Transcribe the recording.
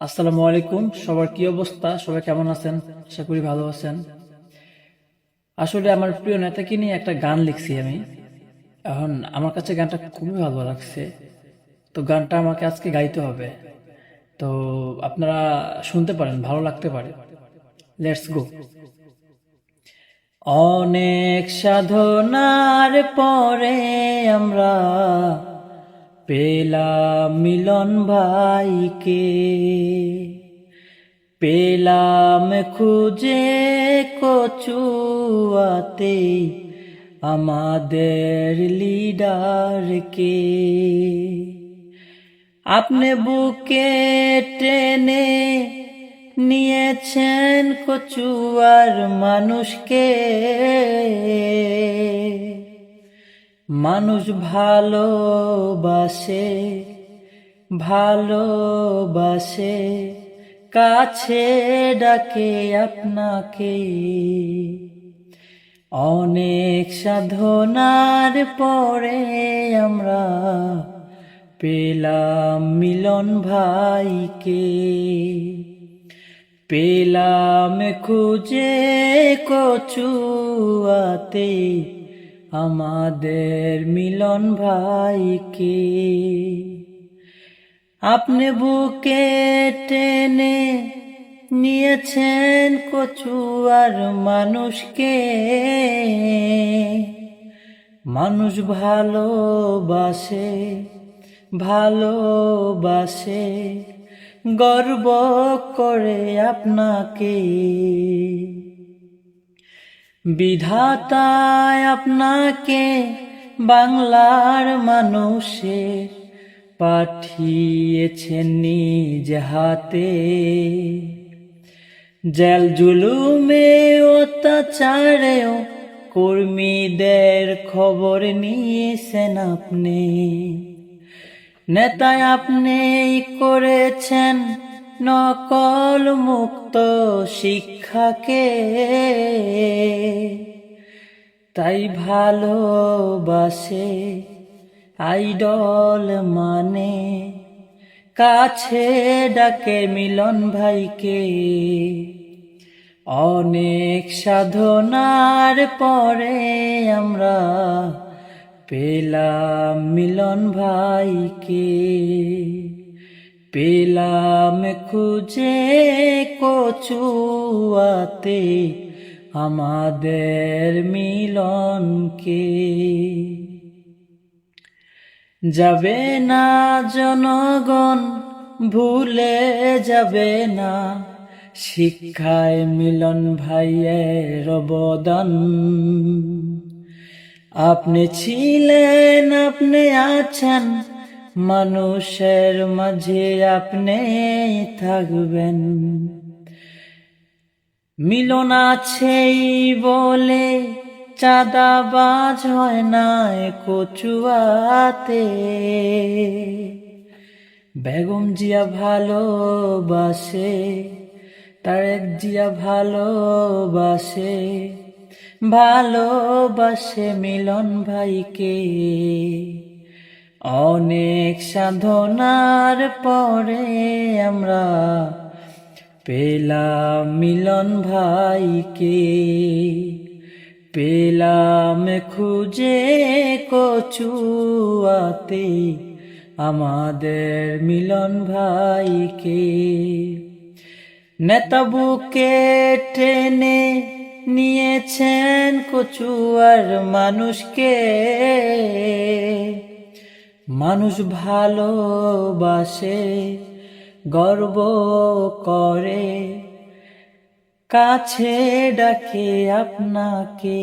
আসসালামু আলাইকুম। সবার কি অবস্থা? সবাই কেমন আছেন? আশা করি ভালো আছেন। আসলে আমার প্রিয় নেতাকে নিয়ে একটা গান লিখছি আমি। এখন আমার কাছে গানটা খুবই ভালো লাগছে, তো গানটা আমাকে আজকে গাইতে হবে। তো আপনারা শুনতে পারেন, ভালো লাগতে পারে। Let's go. অনেক সাধনার পরে আমরা পেলাম মিলন ভাইকে, পেলাম খুঁজে কচুয়াতে আমাদের লিডারকে। আপনি বুকে টেনে নিয়েছেন কচুয়ার মানুষকে। মানুষ ভালোবাসে, ভালোবাসে, কাছে ডাকে আপনাকে। অনেক সাধনার পরে আমরা পেলাম মিলন ভাইকে, পেলাম খুঁজে কচুয়াতে আমাদের মিলন ভাইকে। আপনি বুকে টেনে নিয়েছেন কচুয়ার মানুষকে। মানুষ ভালোবাসে, ভালোবাসে, গর্ব করে আপনাকে। বিধাতায় আপনাকে বাংলার মানুষে পাঠিয়েছেন নিজ হাতে। জেল জুলুমে অত্যাচারেও কর্মীদের খবর নিয়েছেন আপনি। নেতায় আপনি করেছেন নকল মুক্ত শিক্ষাকে। তাই ভালোবাসে, আইডল মানে, কাছে ডাকে মিলন ভাইকে। অনেক সাধনার পরে আমরা পেলাম মিলন ভাইকে, পেলাম খুঁজে কচুয়াতে আমাদের মিলনকে। যাবে না জনগণ, ভুলে যাবে না শিক্ষায় মিলন ভাইয়ের অবদান। আপনি ছিলেন, আপনি আছেন, মানুষের মাঝে আপনি থাকবেন। মিলন আছেই বলে চাঁদাবাজ হয় না কচুয়াতে। বেগম জিয়া ভালোবাসে, তারেক জিয়া ভালোবাসে, ভালোবাসে মিলন ভাইকে। অনেক সাধনার পরে আমরা পেলাম মিলন ভাইকে, পেলাম খুঁজে কচুয়াতে আমাদের মিলন ভাইকে। নেতা বুকে টেনে নিয়েছেন কচুয়ার মানুষকে। মানুষ ভালোবাসে, গর্ব করে, কাছে ডাকে আপনাকে।